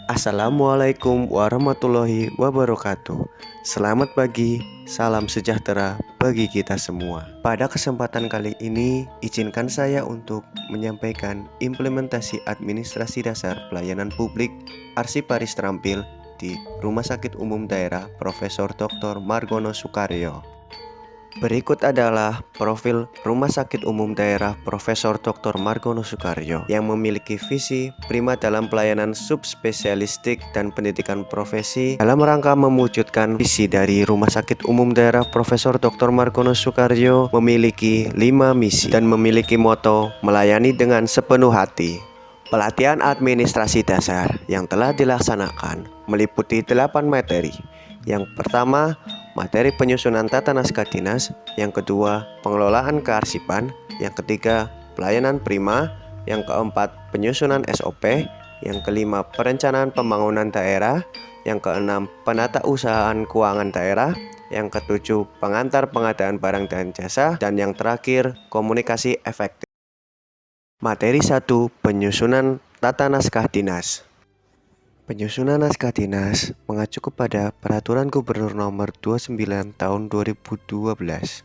Assalamualaikum warahmatullahi wabarakatuh. Selamat pagi, salam sejahtera bagi kita semua. Pada kesempatan kali ini, izinkan saya untuk menyampaikan implementasi administrasi dasar pelayanan publik Arsiparis terampil di Rumah Sakit Umum Daerah Profesor Dr. Margono Soekario. Berikut adalah profil Rumah Sakit Umum Daerah Profesor Dr. Margono Soekario yang memiliki visi prima dalam pelayanan subspesialistik dan pendidikan profesi dalam rangka mewujudkan visi dari Rumah Sakit Umum Daerah Profesor Dr. Margono Soekario memiliki 5 misi dan memiliki moto melayani dengan sepenuh hati. Pelatihan administrasi dasar yang telah dilaksanakan meliputi 8 materi. Yang pertama, materi penyusunan tata naskah dinas. Yang kedua, pengelolaan kearsipan. Yang ketiga, pelayanan prima. Yang keempat, penyusunan SOP. Yang kelima, perencanaan pembangunan daerah. Yang keenam, penata usahaan keuangan daerah. Yang ketujuh, pengantar pengadaan barang dan jasa. Dan yang terakhir, komunikasi efektif. Materi 1, penyusunan tata naskah dinas. Penyusunan naskah dinas mengacu kepada Peraturan Gubernur Nomor 29 Tahun 2012.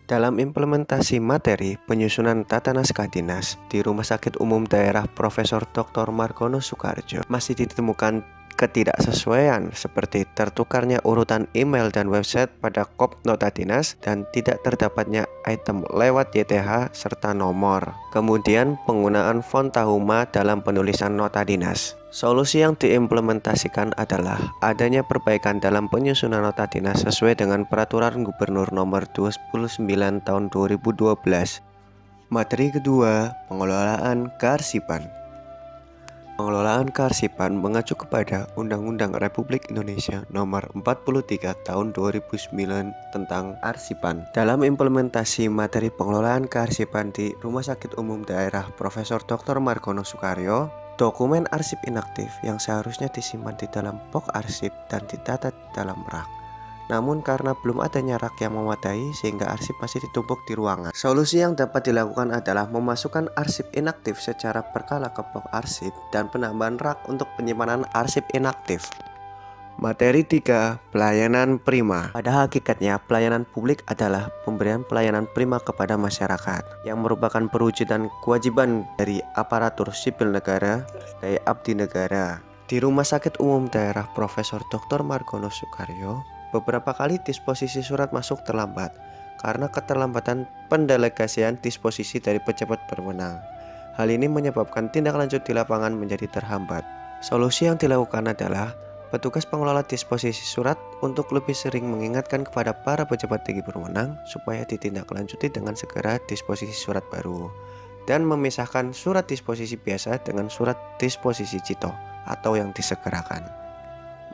Dalam implementasi materi penyusunan tata naskah dinas di Rumah Sakit Umum Daerah Profesor Dr. Margono Soekario masih ditemukan ketidaksesuaian seperti tertukarnya urutan email dan website pada kop nota dinas dan tidak terdapatnya item lewat YTH serta nomor. Kemudian penggunaan font Tahuma dalam penulisan nota dinas. Solusi yang diimplementasikan adalah adanya perbaikan dalam penyusunan nota dinas sesuai dengan Peraturan Gubernur Nomor 29 Tahun 2012. Materi kedua, pengelolaan kearsipan. Pengelolaan kearsipan mengacu kepada Undang-Undang Republik Indonesia Nomor 43 Tahun 2009 tentang arsipan. Dalam implementasi materi pengelolaan kearsipan di Rumah Sakit Umum Daerah Profesor Dr. Margono Soekario, dokumen arsip inaktif yang seharusnya disimpan di dalam box arsip dan ditata di dalam rak. Namun karena belum adanya rak yang memadai sehingga arsip masih ditumpuk di ruangan. Solusi yang dapat dilakukan adalah memasukkan arsip inaktif secara berkala ke box arsip dan penambahan rak untuk penyimpanan arsip inaktif. Materi 3, pelayanan prima. Pada hakikatnya, pelayanan publik adalah pemberian pelayanan prima kepada masyarakat yang merupakan perwujudan kewajiban dari aparatur sipil negara sebagai abdi negara. Di Rumah Sakit Umum Daerah Profesor Dr. Margono Soekario, beberapa kali disposisi surat masuk terlambat karena keterlambatan pendelegasian disposisi dari pejabat berwenang. Hal ini menyebabkan tindak lanjut di lapangan menjadi terhambat. Solusi yang dilakukan adalah petugas pengelola disposisi surat untuk lebih sering mengingatkan kepada para pejabat tinggi berwenang supaya ditindaklanjuti dengan segera disposisi surat baru dan memisahkan surat disposisi biasa dengan surat disposisi cito atau yang disegerakan.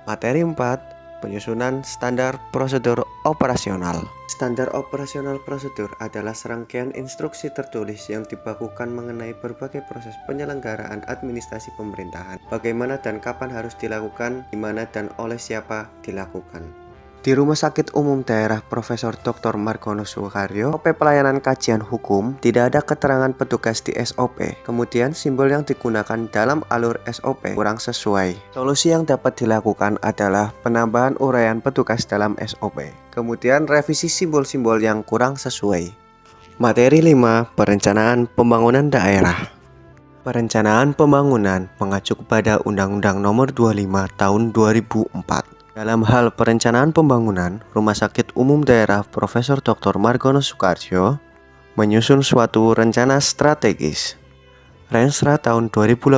Materi 4, penyusunan standar prosedur operasional. Standar operasional prosedur adalah serangkaian instruksi tertulis yang dibakukan mengenai berbagai proses penyelenggaraan administrasi pemerintahan, bagaimana dan kapan harus dilakukan, di mana dan oleh siapa dilakukan. Di Rumah Sakit Umum Daerah Profesor Dr. Margono Soekario, SOP pelayanan kajian hukum tidak ada keterangan petugas di SOP. Kemudian simbol yang digunakan dalam alur SOP kurang sesuai. Solusi yang dapat dilakukan adalah penambahan uraian petugas dalam SOP. Kemudian revisi simbol-simbol yang kurang sesuai. Materi 5, perencanaan pembangunan daerah. Perencanaan pembangunan mengacu kepada Undang-Undang Nomor 25 Tahun 2004. Dalam hal perencanaan pembangunan, Rumah Sakit Umum Daerah Profesor Dr. Margono Soekario menyusun suatu rencana strategis Renstra tahun 2018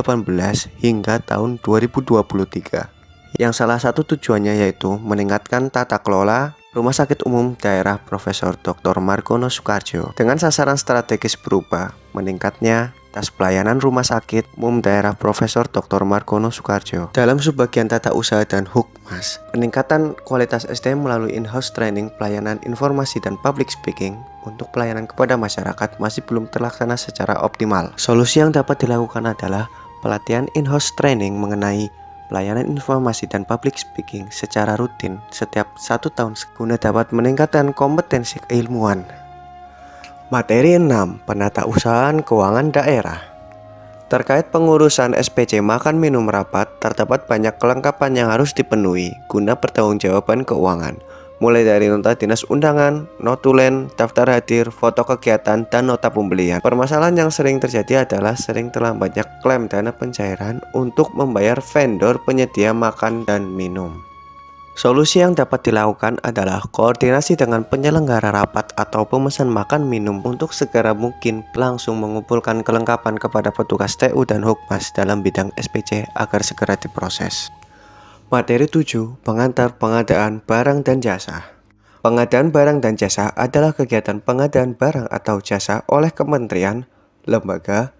hingga tahun 2023 yang salah satu tujuannya yaitu meningkatkan tata kelola Rumah Sakit Umum Daerah Profesor Dr. Margono Soekario dengan sasaran strategis berupa meningkatnya tas pelayanan Rumah Sakit Umum Daerah Profesor Dr. Margono Soekario dalam subbagian tata usaha dan hukmas, peningkatan kualitas SDM melalui in-house training pelayanan informasi dan public speaking untuk pelayanan kepada masyarakat masih belum terlaksana secara optimal. Solusi yang dapat dilakukan adalah pelatihan in-house training mengenai pelayanan informasi dan public speaking secara rutin setiap 1 tahun guna dapat meningkatkan kompetensi keilmuan. Materi 6, penata usahaan keuangan daerah. Terkait pengurusan SPC makan minum rapat, terdapat banyak kelengkapan yang harus dipenuhi guna pertanggungjawaban keuangan, mulai dari nota dinas undangan, notulen, daftar hadir, foto kegiatan, dan nota pembelian. Permasalahan yang sering terjadi adalah sering terlambatnya klaim dana pencairan untuk membayar vendor penyedia makan dan minum. Solusi yang dapat dilakukan adalah koordinasi dengan penyelenggara rapat atau pemesan makan minum untuk segera mungkin langsung mengumpulkan kelengkapan kepada petugas TU dan Hukmas dalam bidang SPC agar segera diproses. Materi 7. Pengantar pengadaan barang dan jasa. Pengadaan barang dan jasa adalah kegiatan pengadaan barang atau jasa oleh kementerian, lembaga,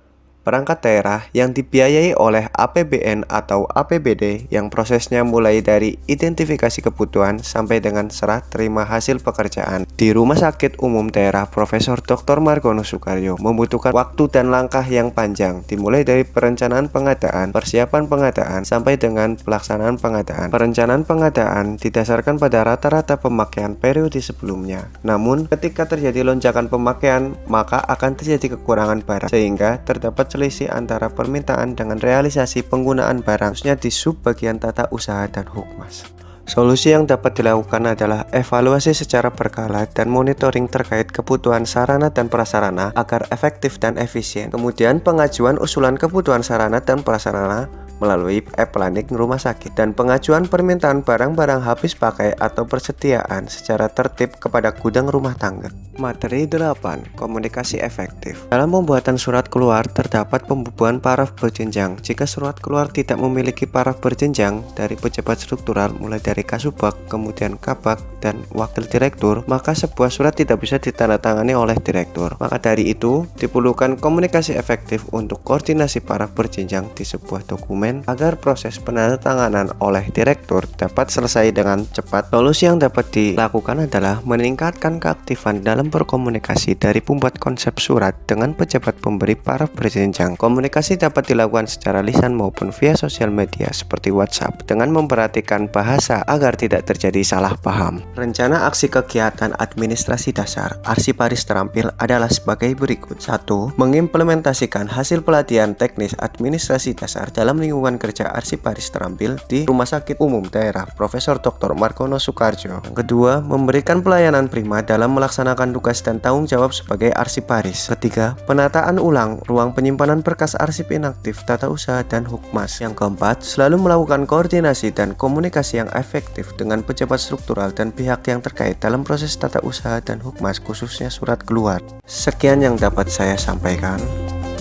perangkat daerah yang dibiayai oleh APBN atau APBD yang prosesnya mulai dari identifikasi kebutuhan sampai dengan serah terima hasil pekerjaan. Di Rumah Sakit Umum Daerah Profesor Dr. Margono Soekarjo membutuhkan waktu dan langkah yang panjang, dimulai dari perencanaan pengadaan, persiapan pengadaan, sampai dengan pelaksanaan pengadaan. Perencanaan pengadaan didasarkan pada rata-rata pemakaian periode sebelumnya. Namun, ketika terjadi lonjakan pemakaian, maka akan terjadi kekurangan barang, sehingga terdapat selisih antara permintaan dengan realisasi penggunaan barang, khususnya di subbagian tata usaha dan Hukmas. Solusi yang dapat dilakukan adalah evaluasi secara berkala dan monitoring terkait kebutuhan sarana dan prasarana agar efektif dan efisien. Kemudian pengajuan usulan kebutuhan sarana dan prasarana melalui e-planning rumah sakit dan pengajuan permintaan barang-barang habis pakai atau persediaan secara tertib kepada gudang rumah tangga. Materi 8. Komunikasi efektif. Dalam pembuatan surat keluar terdapat pembubuhan paraf berjenjang. Jika surat keluar tidak memiliki paraf berjenjang dari pejabat struktural mulai dari Kasubag, kemudian Kabag, dan Wakil Direktur, maka sebuah surat tidak bisa ditandatangani oleh Direktur. Maka dari itu, diperlukan komunikasi efektif untuk koordinasi paraf berjenjang di sebuah dokumen agar proses penandatanganan oleh Direktur dapat selesai dengan cepat. Solusi yang dapat dilakukan adalah meningkatkan keaktifan dalam berkomunikasi dari pembuat konsep surat dengan pejabat pemberi paraf berjenjang. Komunikasi dapat dilakukan secara lisan maupun via sosial media seperti WhatsApp dengan memperhatikan bahasa agar tidak terjadi salah paham. Rencana aksi kegiatan administrasi dasar Arsiparis terampil adalah sebagai berikut. 1. Mengimplementasikan hasil pelatihan teknis administrasi dasar dalam lingkungan kerja Arsiparis terampil di Rumah Sakit Umum Daerah Profesor Dr. Margono Soekarjo. Yang kedua, memberikan pelayanan prima dalam melaksanakan tugas dan tanggung jawab sebagai Arsiparis. Ketiga, penataan ulang ruang penyimpanan berkas arsip inaktif tata usaha dan Hukmas. Yang keempat, selalu melakukan koordinasi dan komunikasi yang efektif dengan pejabat struktural dan pihak yang terkait dalam proses tata usaha dan Hukmas, khususnya surat keluar. Sekian yang dapat saya sampaikan.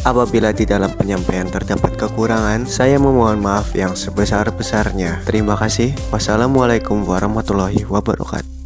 Apabila di dalam penyampaian terdapat kekurangan, saya memohon maaf yang sebesar-besarnya. Terima kasih. Wassalamualaikum warahmatullahi wabarakatuh.